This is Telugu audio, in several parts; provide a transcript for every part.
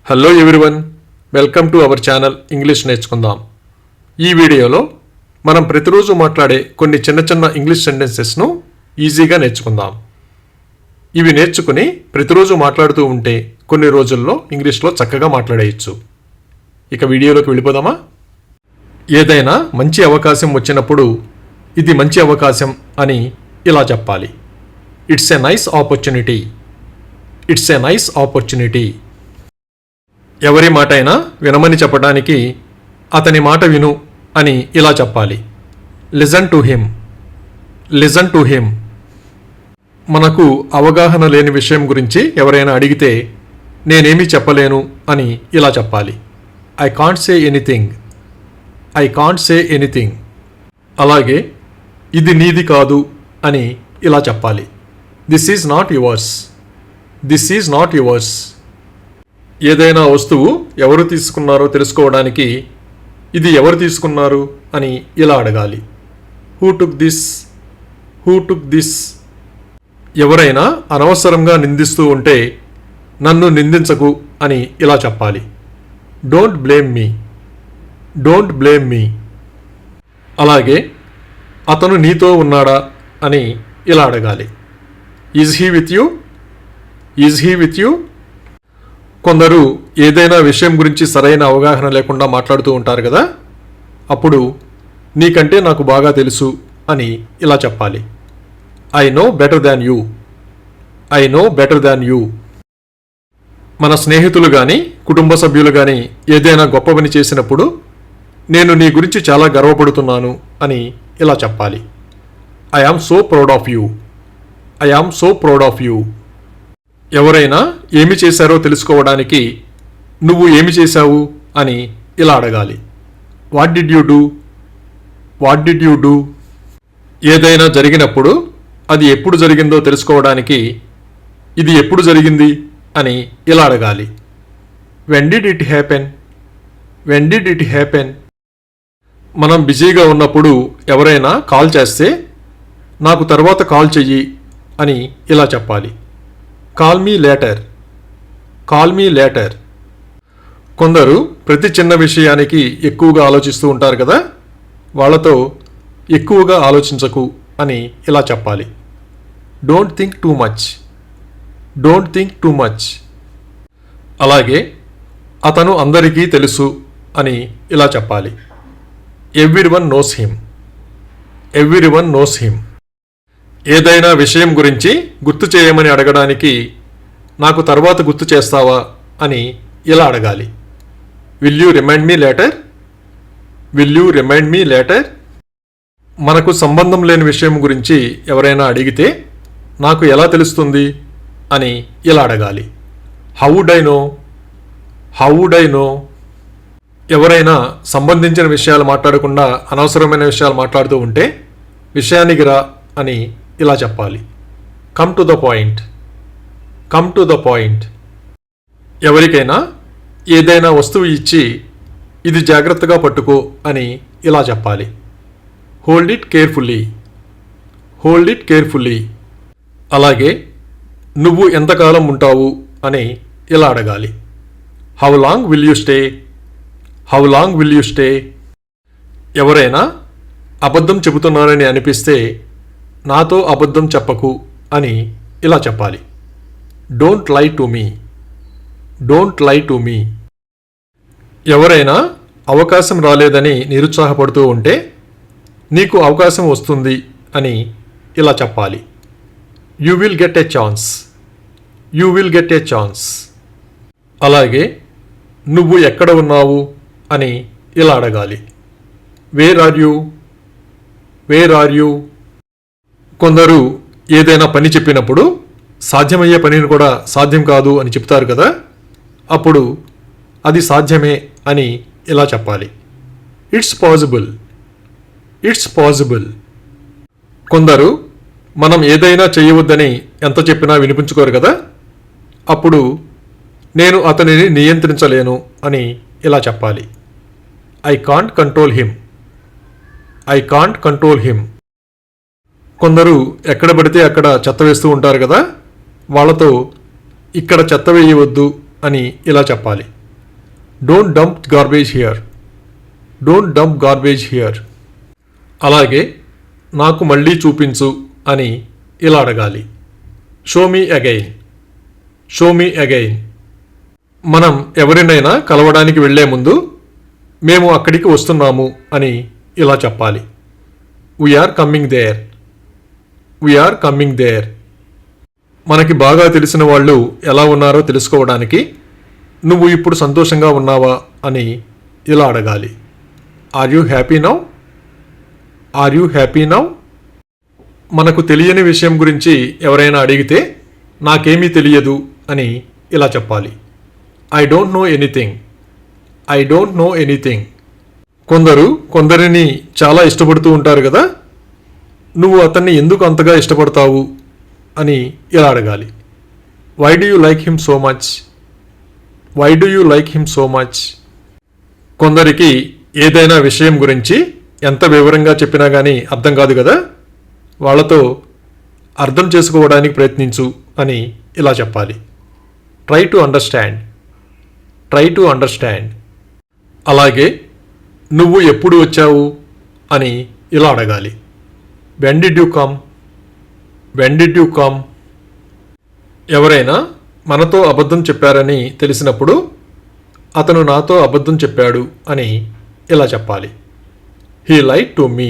Hello everyone, welcome to our channel English నేర్చుకుందాం. ఈ వీడియోలో మనం ప్రతిరోజు మాట్లాడే కొన్ని చిన్న చిన్న ఇంగ్లీష్ సెంటెన్సెస్ను ఈజీగా నేర్చుకుందాం. ఇవి నేర్చుకుని ప్రతిరోజు మాట్లాడుతూ ఉంటే కొన్ని రోజుల్లో ఇంగ్లీష్లో చక్కగా మాట్లాడేయచ్చు. ఇక వీడియోలోకి వెళ్ళిపోదామా? ఏదైనా మంచి అవకాశం వచ్చినప్పుడు ఇది మంచి అవకాశం అని ఇలా చెప్పాలి. It's a nice opportunity. It's a nice opportunity. ఎవరి మాట అయినా వినమని చెప్పడానికి అతని మాట విను అని ఇలా చెప్పాలి. Listen to him. Listen to him. మనకు అవగాహన లేని విషయం గురించి ఎవరైనా అడిగితే నేనేమీ చెప్పలేను అని ఇలా చెప్పాలి. I can't say anything. I can't say anything. అలాగే ఇది నీది కాదు అని ఇలా చెప్పాలి. This is not yours. This is not yours. ఏదైనా వస్తువు ఎవరు తీసుకున్నారో తెలుసుకోవడానికి ఇది ఎవరు తీసుకున్నారు అని ఇలా అడగాలి. Who took this? Who took this? ఎవరైనా అనవసరంగా నిందిస్తూ ఉంటే నన్ను నిందించకు అని ఇలా చెప్పాలి. Don't blame me. Don't blame me. అలాగే అతను నీతో ఉన్నాడా అని ఇలా అడగాలి. Is he with you? Is he with you? కొందరు ఏదైనా విషయం గురించి సరైన అవగాహన లేకుండా మాట్లాడుతూ ఉంటారు కదా, అప్పుడు నీకంటే నాకు బాగా తెలుసు అని ఇలా చెప్పాలి. I know better than you. I know better than you. మన స్నేహితులు కానీ కుటుంబ సభ్యులు కానీ ఏదైనా గొప్ప పని చేసినప్పుడు నేను నీ గురించి చాలా గర్వపడుతున్నాను అని ఇలా చెప్పాలి. I am so proud of you. I am so proud of you. ఎవరైనా ఏమి చేశారో తెలుసుకోవడానికి నువ్వు ఏమి చేశావు అని ఇలా అడగాలి. What did you do? What did you do? ఏదైనా జరిగినప్పుడు అది ఎప్పుడు జరిగిందో తెలుసుకోవడానికి ఇది ఎప్పుడు జరిగింది అని ఇలా అడగాలి. When did it happen? When did it happen? మనం బిజీగా ఉన్నప్పుడు ఎవరైనా కాల్ చేస్తే నాకు తర్వాత కాల్ చెయ్యి అని ఇలా చెప్పాలి. Call me later. Call me later. కొందరు ప్రతి చిన్న విషయానికి ఎక్కువగా ఆలోచిస్తూ ఉంటారు కదా, వాళ్ళతో ఎక్కువగా ఆలోచించకు అని ఇలా చెప్పాలి. Don't think too much. Don't think too much. అలాగే అతను అందరికీ తెలుసు అని ఇలా చెప్పాలి. Everyone knows him. Everyone knows him. ఏదైనా విషయం గురించి గుర్తు చేయమని అడగడానికి నాకు తర్వాత గుర్తు చేస్తావా అని ఇలా అడగాలి. Will you remind me later? Will you remind me later? మనకు సంబంధం లేని విషయం గురించి ఎవరైనా అడిగితే నాకు ఎలా తెలుస్తుంది అని ఇలా అడగాలి. How would I know? How would I know? ఎవరైనా సంబంధించిన విషయాలు మాట్లాడకుండా అనవసరమైన విషయాలు మాట్లాడుతూ ఉంటే విషయానికి రా అని ఇలా చెప్పాలి. Come to the point. Come to the point. ఎవరికైనా ఏదైనా వస్తువు ఇచ్చి ఇది జాగ్రత్తగా పట్టుకో అని ఇలా చెప్పాలి. Hold it carefully. Hold it carefully. అలాగే నువ్వు ఎంతకాలం ఉంటావు అని ఇలా అడగాలి. How long will you stay? How long will you stay? ఎవరైనా అబద్ధం చెబుతున్నారని అనిపిస్తే నాతో అబద్ధం చెప్పకు అని ఇలా చెప్పాలి. Don't lie to me. Don't lie to me. ఎవరైనా అవకాశం రాలేదని నిరుత్సాహపడుతూ ఉంటే నీకు అవకాశం వస్తుంది అని ఇలా చెప్పాలి. You will get a chance. You will get a chance. అలాగే నువ్వు ఎక్కడ ఉన్నావు అని ఇలా అడగాలి. Where are you? Where are you? కొందరు ఏదైనా పని చెప్పినప్పుడు సాధ్యమయ్యే పనిని కూడా సాధ్యం కాదు అని చెప్తారు కదా, అప్పుడు అది సాధ్యమే అని ఇలా చెప్పాలి. It's possible. It's possible. కొందరు మనం ఏదైనా చేయవద్దని ఎంత చెప్పినా వినిపించుకోరు కదా, అప్పుడు నేను అతనిని నియంత్రించలేను అని ఇలా చెప్పాలి. I can't control him. I can't control him. కొందరు ఎక్కడ పడితే అక్కడ చెత్త వేస్తూ ఉంటారు కదా, వాళ్ళతో ఇక్కడ చెత్త వేయవద్దు అని ఇలా చెప్పాలి. Don't dump garbage here. Don't dump garbage here. అలాగే నాకు మళ్ళీ చూపించు అని ఇలా అడగాలి. Show me again. Show me again. మనం ఎవరినైనా కలవడానికి వెళ్లే ముందు మేము అక్కడికి వస్తున్నాము అని ఇలా చెప్పాలి. We're coming there. We're coming there. మనకి బాగా తెలిసిన వాళ్ళు ఎలా ఉన్నారో తెలుసుకోవడానికి నువ్వు ఇప్పుడు సంతోషంగా ఉన్నావా అని ఇలా అడగాలి. Are you happy now? Are you happy now? మనకు తెలియని విషయం గురించి ఎవరైనా అడిగితే నాకేమీ తెలియదు అని ఇలా చెప్పాలి. I don't know anything. I don't know anything. కొందరిని చాలా ఇష్టపడుతూ ఉంటారు కదా, నువ్వు అతన్ని ఎందుకు అంతగా ఇష్టపడతావు అని ఇలా అడగాలి. Why do you like him so much? Why do you like him so much? కొందరికి ఏదైనా విషయం గురించి ఎంత వివరంగా చెప్పినా కానీ అర్థం కాదు కదా, వాళ్ళతో అర్థం చేసుకోవడానికి ప్రయత్నించు అని ఇలా చెప్పాలి. Try to understand. Try to understand. అలాగే నువ్వు ఎప్పుడు వచ్చావు అని ఇలా అడగాలి. When did you come? When did you come? ఎవరైనా మనతో అబద్ధం చెప్పారని తెలిసినప్పుడు అతను నాతో అబద్ధం చెప్పాడు అని ఇలా చెప్పాలి. He lied to me.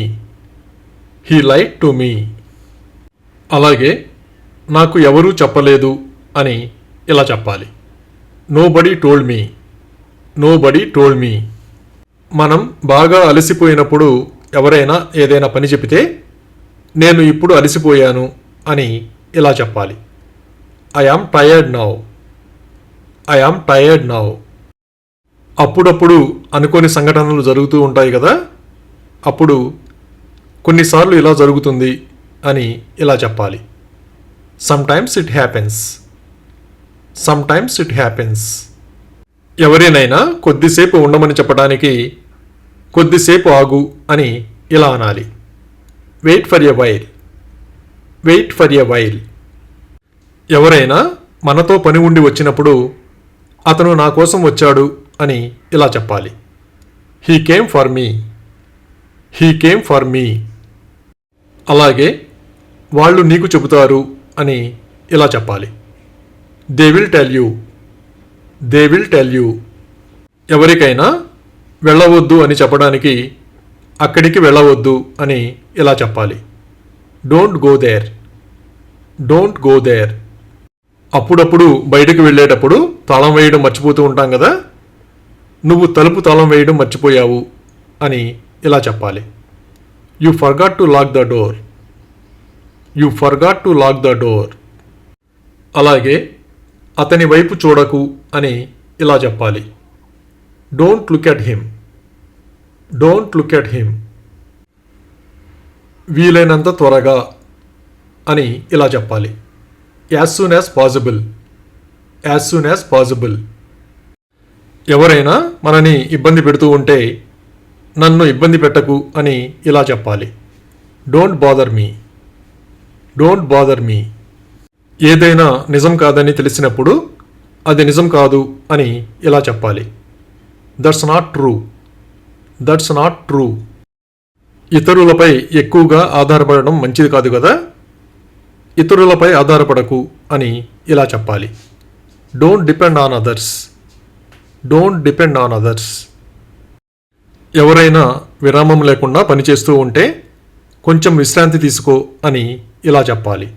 He lied to me. అలాగే నాకు ఎవరూ చెప్పలేదు అని ఇలా చెప్పాలి. Nobody told me. Nobody told me. మనం బాగా అలసిపోయినప్పుడు ఎవరైనా ఏదైనా పని చెబితే నేను ఇప్పుడు అలసిపోయాను అని ఇలా చెప్పాలి. I am tired now. I am tired now. అప్పుడప్పుడు అనుకోని సంఘటనలు జరుగుతూ ఉంటాయి కదా, అప్పుడు కొన్నిసార్లు ఇలా జరుగుతుంది అని ఇలా చెప్పాలి. Sometimes it happens. Sometimes it happens. ఎవరినైనా కొద్దిసేపు ఉండమని చెప్పడానికి కొద్దిసేపు ఆగు అని ఇలా అనాలి. Wait for a while. Wait for a while. ఎవరైనా మనతో పని ఉండి వచ్చినప్పుడు అతను నా కోసం వచ్చాడు అని ఇలా చెప్పాలి. He came for me. He came for me. అలాగే వాళ్ళు నీకు చెబుతారు అని ఇలా చెప్పాలి. They will tell you. They will tell you. ఎవరికైనా వెళ్ళవద్దు అని చెప్పడానికి అక్కడికి వెళ్ళవద్దు అని ఇలా చెప్పాలి. Don't go there. Don't go there. అప్పుడప్పుడు బయటకు వెళ్ళేటప్పుడు తాళం వేయడం మర్చిపోతూ ఉంటాం కదా, నువ్వు తలుపు తాళం వేయడం మర్చిపోయావు అని ఇలా చెప్పాలి. You forgot to lock the door. You forgot to lock the door. అలాగే అతని వైపు చూడకు అని ఇలా చెప్పాలి. Don't look at him. Don't look at him. వీలైనంత త్వరగా అని ఇలా చెప్పాలి. As soon as possible. As soon as possible. ఎవరైనా మనని ఇబ్బంది పెడుతూ ఉంటే నన్ను ఇబ్బంది పెట్టకు అని ఇలా చెప్పాలి. Don't bother me. Don't bother me. ఏదైనా నిజం కాదని తెలిసినప్పుడు అది నిజం కాదు అని ఇలా చెప్పాలి. That's not true. That's not true. ఇతరులపై ఎక్కువగా ఆధారపడడం మంచిది కాదు కదా, ఇతరులపై ఆధారపడకు అని ఇలా చెప్పాలి. Don't depend on others. Don't depend on others. ఎవరైనా విరామం లేకుండా పనిచేస్తూ ఉంటే కొంచెం విశ్రాంతి తీసుకో అని ఇలా చెప్పాలి.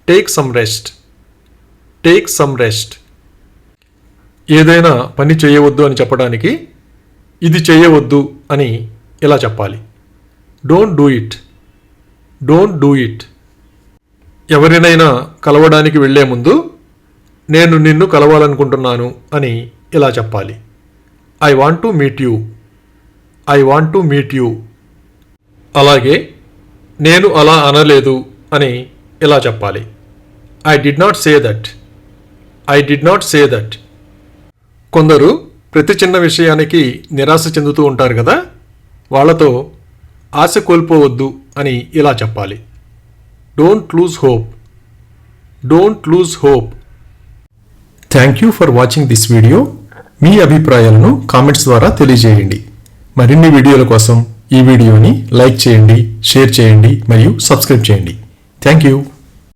Take some rest. Take some rest. ఏదైనా పని చేయవద్దు అని చెప్పడానికి ఇది చేయవద్దు అని ఇలా చెప్పాలి. Don't do it. Don't do it. ఎవరినైనా కలవడానికి వెళ్లే ముందు నేను నిన్ను కలవాలనుకుంటున్నాను అని ఇలా చెప్పాలి. I want to meet you. I want to meet you. అలాగే నేను అలా అనలేదు అని ఇలా చెప్పాలి. I did not say that. I did not say that. కొందరు ప్రతి చిన్న విషయానికి నిరాశ చెందుతూ ఉంటారు కదా, వాళ్ళతో ఆశ కోల్పోవద్దు అని ఇలా చెప్పాలి. Don't lose hope. Don't lose hope. Thank you for watching this video. మీ అభిప్రాయాలను కామెంట్స్ ద్వారా తెలియజేయండి. మరిన్ని వీడియోల కోసం ఈ వీడియోని లైక్ చేయండి, షేర్ చేయండి మరియు సబ్స్క్రైబ్ చేయండి. Thank you.